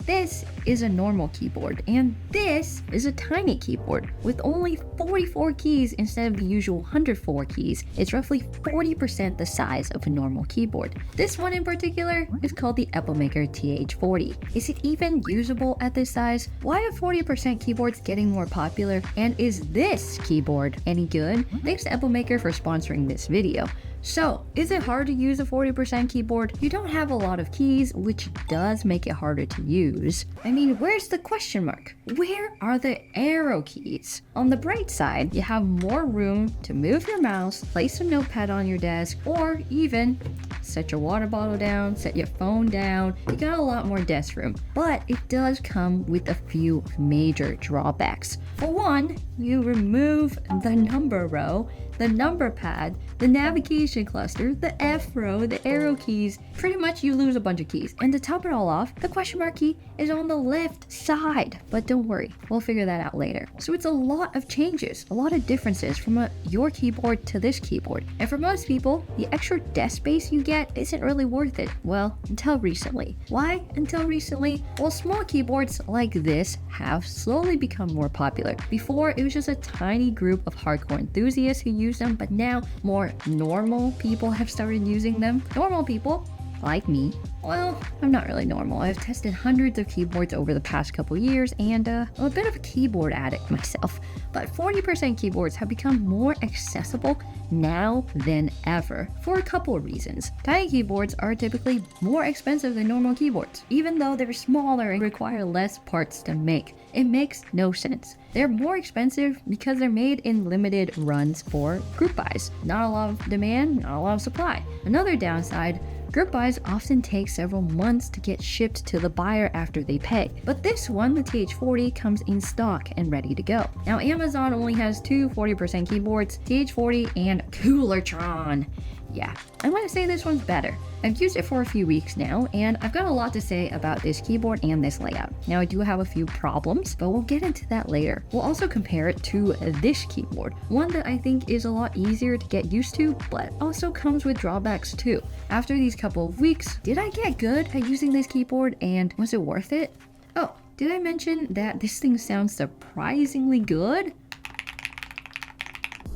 This is a normal keyboard, and this is a tiny keyboard with only 44 keys instead of the usual 104 keys. It's roughly 40% the size of a normal keyboard. This one in particular is called the Epomaker TH40. Is it even usable at this size? Why are 40% keyboards getting more popular? And is this keyboard any good? Thanks to Epomaker for sponsoring this video. So, is it hard to use a 40% keyboard? You don't have a lot of keys, which does make it harder to use. I mean, where's the question mark? Where are the arrow keys? On the bright side, you have more room to move your mouse, place a notepad on your desk, or even set your water bottle down, set your phone down. You got a lot more desk room, but it does come with a few major drawbacks. For one, you remove the number row, the number pad, the navigation cluster, the F row, the arrow keys. Pretty much you lose a bunch of keys. And to top it all off, the question mark key is on the left side. But don't worry, we'll figure that out later. So it's a lot of changes, a lot of differences from your keyboard to this keyboard. And for most people, the extra desk space you get isn't really worth it. Well, until recently. Why until recently? Well, small keyboards like this have slowly become more popular. Before, it was just a tiny group of hardcore enthusiasts who used them, but now more normal people have started using them. Normal people like me. Well, I'm not really normal. I've tested hundreds of keyboards over the past couple years, and I'm a bit of a keyboard addict myself. But 40% keyboards have become more accessible now than ever for a couple of reasons. Tiny keyboards are typically more expensive than normal keyboards, even though they're smaller and require less parts to make. It makes no sense. They're more expensive because they're made in limited runs for group buys. Not a lot of demand, not a lot of supply. Another downside, group buys often take several months to get shipped to the buyer after they pay. But this one, the TH40, comes in stock and ready to go. Now, Amazon only has two 40% keyboards, TH40 and Coolertron. Yeah, I'm gonna say this one's better. I've used it for a few weeks now, and I've got a lot to say about this keyboard and this layout. Now, I do have a few problems, but we'll get into that later. We'll also compare it to this keyboard, one that I think is a lot easier to get used to, but also comes with drawbacks too. After these couple of weeks, did I get good at using this keyboard, and was it worth it? Oh, did I mention that this thing sounds surprisingly good?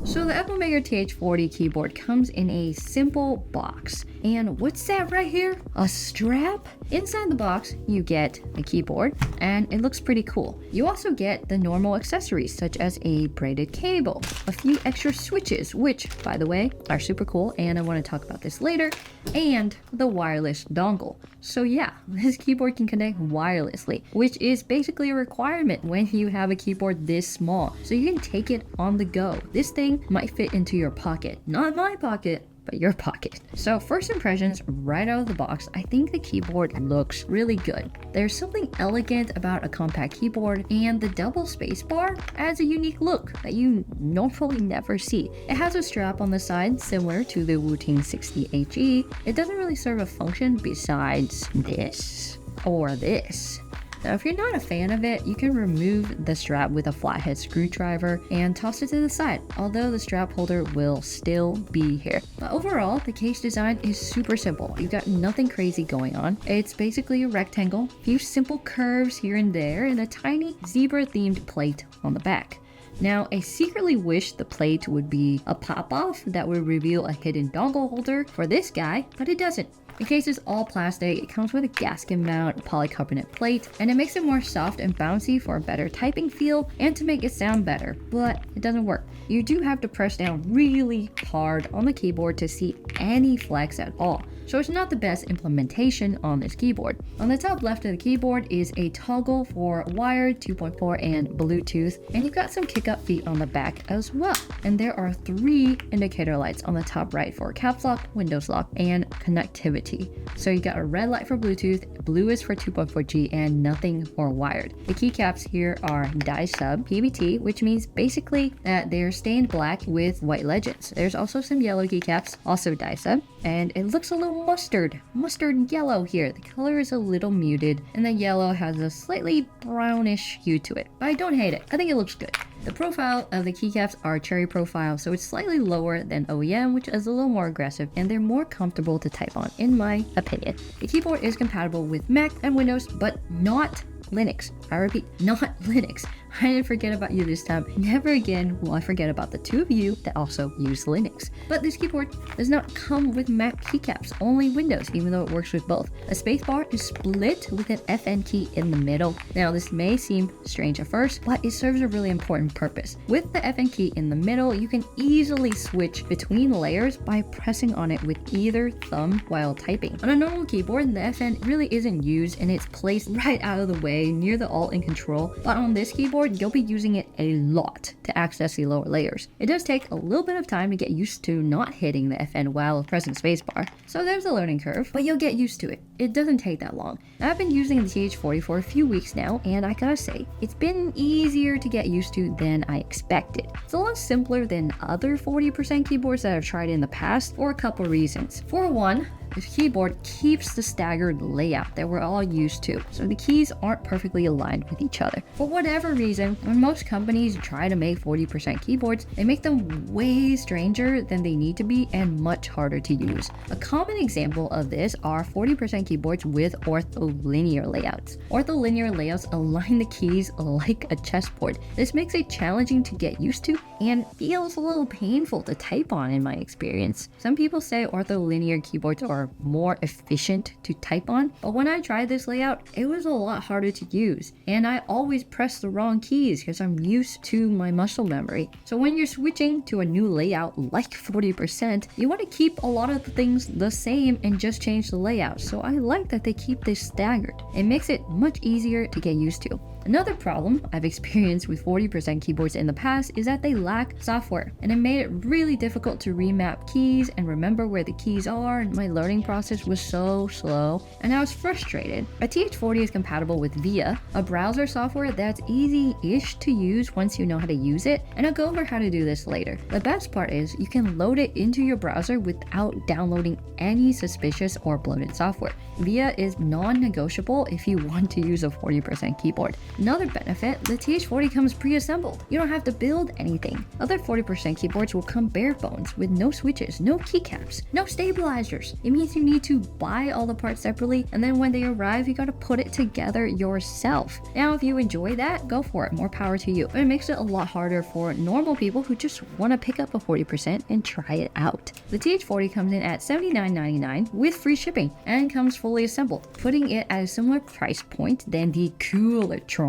So the Epomaker TH40 keyboard comes in a simple box. And what's that right here? A strap? Inside the box, you get a keyboard, and it looks pretty cool. You also get the normal accessories, such as a braided cable, a few extra switches, which, by the way, are super cool, and I want to talk about this later, and the wireless dongle. So yeah, this keyboard can connect wirelessly, which is basically a requirement when you have a keyboard this small. So you can take it on the go. This thing might fit into your pocket. Not my pocket, but your pocket. So first impressions right out of the box, I think the keyboard looks really good. There's something elegant about a compact keyboard, and the double space bar adds a unique look that you normally never see. It has a strap on the side similar to the Wu-Tang 60HE. It doesn't really serve a function besides this or this. Now, if you're not a fan of it, you can remove the strap with a flathead screwdriver and toss it to the side, although the strap holder will still be here. But overall, the case design is super simple. You've got nothing crazy going on. It's basically a rectangle, a few simple curves here and there, and a tiny zebra-themed plate on the back. Now, I secretly wish the plate would be a pop-off that would reveal a hidden dongle holder for this guy, but it doesn't. The case is all plastic, it comes with a gasket mount, polycarbonate plate, and it makes it more soft and bouncy for a better typing feel and to make it sound better, but it doesn't work. You do have to press down really hard on the keyboard to see any flex at all. So it's not the best implementation on this keyboard. On the top left of the keyboard is a toggle for wired, 2.4, and Bluetooth, and you've got some kick-up feet on the back as well. And there are 3 indicator lights on the top right for caps lock, Windows lock, and connectivity. So you got a red light for Bluetooth, blue is for 2.4G, and nothing for wired. The keycaps here are die sub PBT, which means basically that they're stained black with white legends. There's also some yellow keycaps, also die sub, and it looks a little mustard yellow here. The color is a little muted, and the yellow has a slightly brownish hue to it, but I don't hate it. I think it looks good. The profile of the keycaps are cherry profile, so it's slightly lower than OEM, which is a little more aggressive, and they're more comfortable to type on, in my opinion. The keyboard is compatible with Mac and Windows, but not Linux. I repeat, not Linux. I didn't forget about you this time. Never again will I forget about the two of you that also use Linux. But this keyboard does not come with Mac keycaps, only Windows, even though it works with both. A spacebar is split with an FN key in the middle. Now this may seem strange at first, but it serves a really important purpose. With the FN key in the middle, you can easily switch between layers by pressing on it with either thumb while typing. On a normal keyboard, the FN really isn't used and it's placed right out of the way near the Alt and Control, but on this keyboard, you'll be using it a lot to access the lower layers. It does take a little bit of time to get used to not hitting the FN while pressing spacebar, so there's a learning curve, but you'll get used to it. It doesn't take that long. I've been using the TH40 for a few weeks now, and I gotta say, it's been easier to get used to than I expected. It's a lot simpler than other 40% keyboards that I've tried in the past for a couple reasons. For one, this keyboard keeps the staggered layout that we're all used to, so the keys aren't perfectly aligned with each other. For whatever reason, when most companies try to make 40% keyboards, they make them way stranger than they need to be and much harder to use. A common example of this are 40% keyboards with ortholinear layouts. Ortholinear layouts align the keys like a chessboard. This makes it challenging to get used to and feels a little painful to type on in my experience. Some people say ortholinear keyboards are more efficient to type on, but when I tried this layout, it was a lot harder to use, and I always press the wrong keys because I'm used to my muscle memory. So when you're switching to a new layout like 40%, you want to keep a lot of the things the same and just change the layout. So I like that they keep this staggered. It makes it much easier to get used to. Another problem I've experienced with 40% keyboards in the past is that they lack software, and it made it really difficult to remap keys and remember where the keys are, and my learning process was so slow, and I was frustrated. A TH40 is compatible with VIA, a browser software that's easy-ish to use once you know how to use it, and I'll go over how to do this later. The best part is you can load it into your browser without downloading any suspicious or bloated software. VIA is non-negotiable if you want to use a 40% keyboard. Another benefit, the TH40 comes pre-assembled. You don't have to build anything. Other 40% keyboards will come bare bones with no switches, no keycaps, no stabilizers. It means you need to buy all the parts separately, and then when they arrive, you gotta put it together yourself. Now, if you enjoy that, go for it, more power to you. But it makes it a lot harder for normal people who just wanna pick up a 40% and try it out. The TH40 comes in at $79.99 with free shipping and comes fully assembled, putting it at a similar price point than the Coolertron,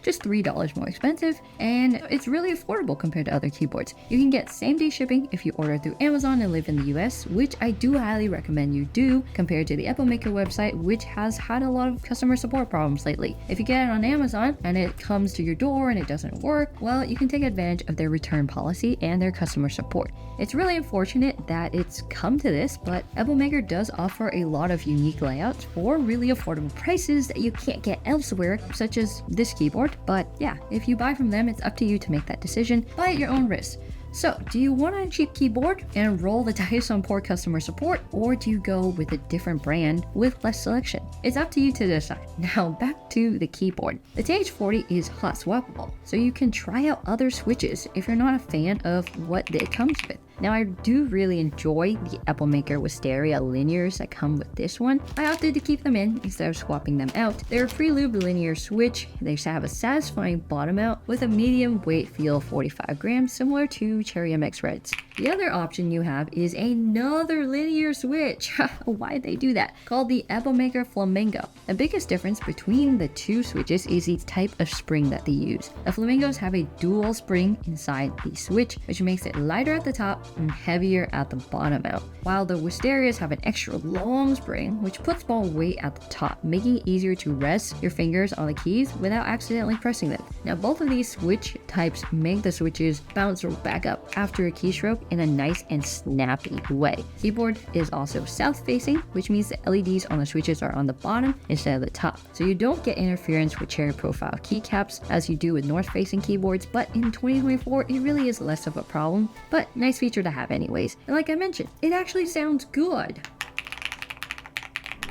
just $3 more expensive, and it's really affordable compared to other keyboards. You can get same-day shipping if you order through Amazon and live in the US, which I do highly recommend you do compared to the Epomaker website, which has had a lot of customer support problems lately. If you get it on Amazon and it comes to your door and it doesn't work, well, you can take advantage of their return policy and their customer support. It's really unfortunate that it's come to this, but Epomaker does offer a lot of unique layouts for really affordable prices that you can't get elsewhere, such as this keyboard. But yeah, if you buy from them, it's up to you to make that decision. Buy at your own risk. So, do you want a cheap keyboard and roll the dice on poor customer support, or do you go with a different brand with less selection? It's up to you to decide. Now, back to the keyboard. The TH40 is hot swappable, so you can try out other switches if you're not a fan of what it comes with. Now, I do really enjoy the Epomaker Wisteria linears that come with this one. I opted to keep them in instead of swapping them out. They're a pre-lube linear switch. They have a satisfying bottom out with a medium weight feel, 45 grams, similar to Cherry MX Reds. The other option you have is another linear switch. Why'd they do that? Called the Epomaker Flamingo. The biggest difference between the two switches is the type of spring that they use. The Flamingos have a dual spring inside the switch, which makes it lighter at the top and heavier at the bottom out, while the Wisterias have an extra long spring, which puts more weight at the top, making it easier to rest your fingers on the keys without accidentally pressing them. Now, both of these switch types make the switches bounce back up after a keystroke in a nice and snappy way. Keyboard is also south-facing, which means the LEDs on the switches are on the bottom instead of the top, so you don't get interference with cherry profile keycaps as you do with north-facing keyboards, but in 2024, it really is less of a problem, but nice feature to have anyways. And like I mentioned, it actually sounds good.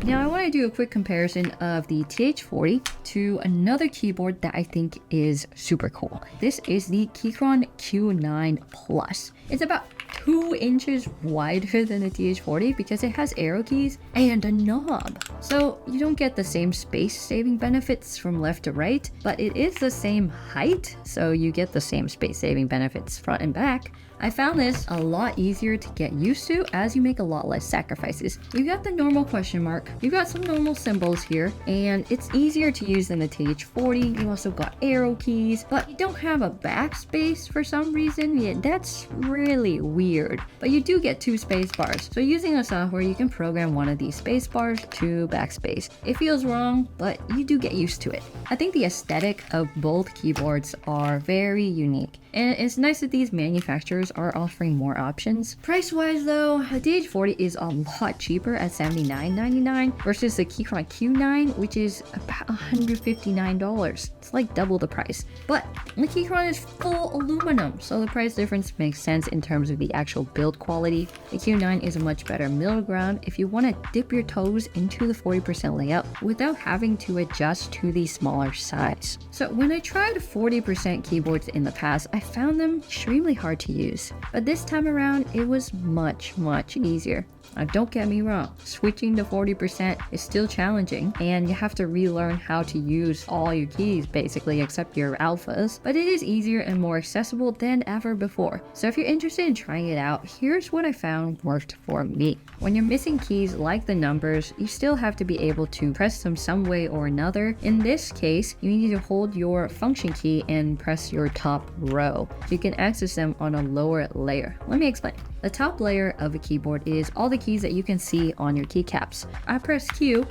Now I want to do a quick comparison of the TH40 to another keyboard that I think is super cool. This is the Keychron Q9 Plus. It's about 2 inches wider than the TH40 because it has arrow keys and a knob. So you don't get the same space saving benefits from left to right, but it is the same height, so you get the same space saving benefits front and back. I found this a lot easier to get used to as you make a lot less sacrifices. You got the normal question mark, you got some normal symbols here, and it's easier to use than the TH40. You also got arrow keys, but you don't have a backspace for some reason. Yeah, that's really weird. But you do get 2 space bars. So using a software, you can program one of these space bars to backspace. It feels wrong, but you do get used to it. I think the aesthetic of both keyboards are very unique. And it's nice that these manufacturers are offering more options. Price-wise though, the TH40 is a lot cheaper at $79.99 versus the Keychron Q9, which is about $159. It's like double the price. But the Keychron is full aluminum, so the price difference makes sense in terms of the actual build quality. The Q9 is a much better middle ground if you want to dip your toes into the 40% layout without having to adjust to the smaller size. So when I tried 40% keyboards in the past, I found them extremely hard to use, but this time around it was much easier. Now don't get me wrong, switching to 40% is still challenging and you have to relearn how to use all your keys basically except your alphas, but it is easier and more accessible than ever before. So if you're interested in trying it out, here's what I found worked for me. When you're missing keys like the numbers, you still have to be able to press them some way or another. In this case, you need to hold your function key and press your top row so you can access them on a lower layer. Let me explain. The top layer of a keyboard is all the keys that you can see on your keycaps. I press Q,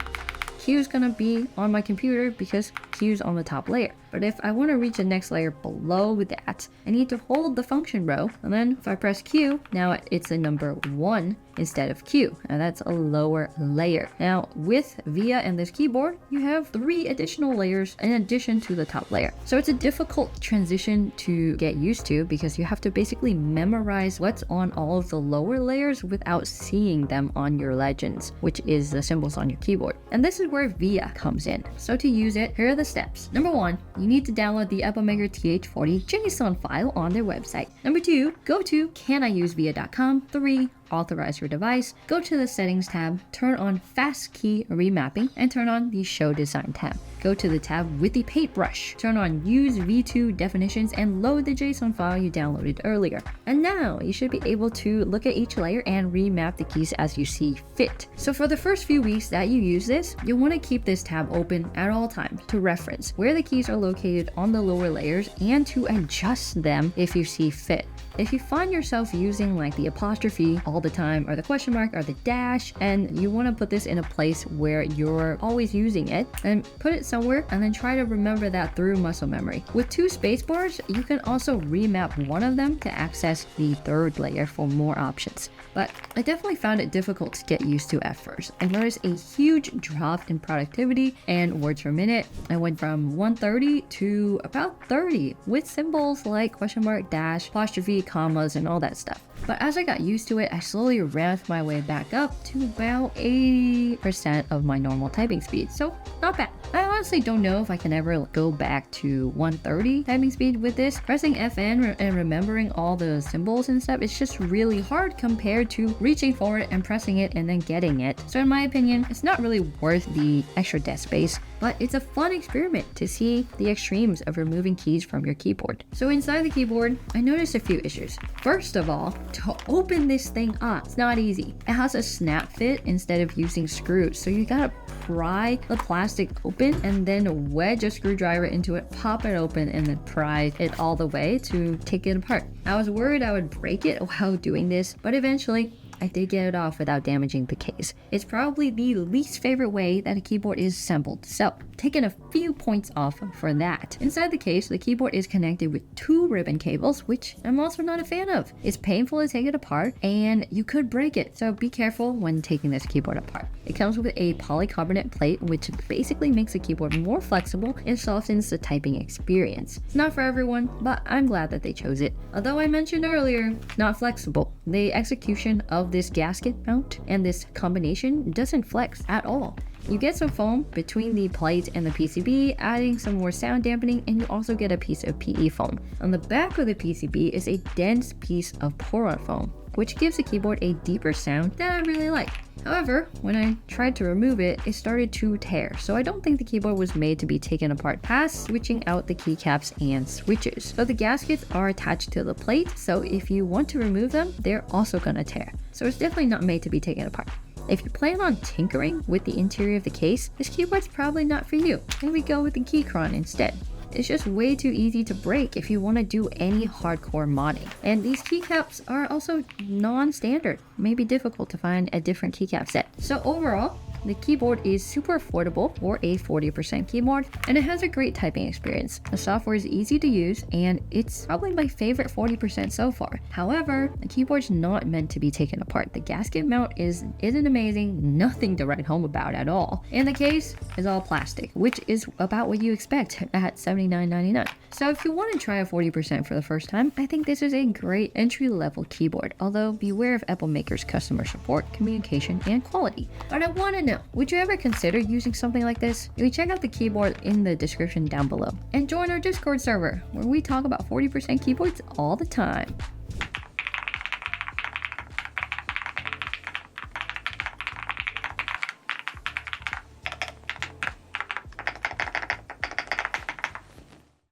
Q is gonna be on my computer because Q is on the top layer. But if I want to reach the next layer below that, I need to hold the function row, and then if I press Q, now it's the number 1 instead of Q, and that's a lower layer. Now with VIA and this keyboard, you have 3 additional layers in addition to the top layer. So it's a difficult transition to get used to because you have to basically memorize what's on all of the lower layers without seeing them on your legends, which is the symbols on your keyboard. And this is where VIA comes in. So to use it, here are the steps. Number 1, you need to download the Epomaker TH40 JSON file on their website. Number 2, go to caniusevia.com. 3, authorize your device, go to the settings tab, turn on fast key remapping, and turn on the show design tab. Go to the tab with the paintbrush, turn on use v2 definitions, and load the JSON file you downloaded earlier. And now you should be able to look at each layer and remap the keys as you see fit. So for the first few weeks that you use this, you'll want to keep this tab open at all times to reference where the keys are located on the lower layers and to adjust them if you see fit. If you find yourself using like the apostrophe all the time, or the question mark, or the dash, and you want to put this in a place where you're always using it, then put it somewhere and then try to remember that through muscle memory. With 2 space bars, you can also remap one of them to access the 3rd layer for more options. But I definitely found it difficult to get used to at first. I noticed a huge drop in productivity and words per minute. I went from 130 to about 30 with symbols like question mark, dash, apostrophe, commas, and all that stuff. But as I got used to it, I slowly ramped my way back up to about 80% of my normal typing speed. So not bad. I honestly don't know if I can ever go back to 130 typing speed with this. Pressing FN and remembering all the symbols and stuff, it's just really hard compared to reaching forward and pressing it and then getting it. So in my opinion, it's not really worth the extra desk space, but it's a fun experiment to see the extremes of removing keys from your keyboard. So inside the keyboard, I noticed a few issues. First of all, to open this thing up, it's not easy. It has a snap fit instead of using screws, so you gotta pry the plastic open and then wedge a screwdriver into it, pop it open, and then pry it all the way to take it apart. I was worried I would break it while doing this, but eventually I did get it off without damaging the case. It's probably the least favorite way that a keyboard is assembled. So, taking a few points off for that. Inside the case, the keyboard is connected with 2 ribbon cables, which I'm also not a fan of. It's painful to take it apart and you could break it, so be careful when taking this keyboard apart. It comes with a polycarbonate plate, which basically makes the keyboard more flexible and softens the typing experience. It's not for everyone, but I'm glad that they chose it. Although I mentioned earlier, not flexible. The execution of this gasket mount and this combination doesn't flex at all. You get some foam between the plate and the PCB, adding some more sound dampening, and you also get a piece of PE foam. On the back of the PCB is a dense piece of Poron foam, which gives the keyboard a deeper sound that I really like. However, when I tried to remove it, it started to tear, so I don't think the keyboard was made to be taken apart past switching out the keycaps and switches. So the gaskets are attached to the plate, so if you want to remove them, they're also gonna tear. So it's definitely not made to be taken apart. If you plan on tinkering with the interior of the case, this keyboard's probably not for you. Maybe go with the Keychron instead. It's just way too easy to break if you want to do any hardcore modding. And these keycaps are also non-standard. It may be difficult to find a different keycap set. So overall, the keyboard is super affordable for a 40% keyboard, and it has a great typing experience. The software is easy to use, and it's probably my favorite 40% so far. However, the keyboard's not meant to be taken apart. The gasket mount isn't amazing, nothing to write home about at all. And the case is all plastic, which is about what you expect at $79.99. So if you want to try a 40% for the first time, I think this is a great entry-level keyboard, although beware of Epomaker's customer support, communication, and quality. But I want to know, would you ever consider using something like this? You can check out the keyboard in the description down below and join our Discord server where we talk about 40% keyboards all the time.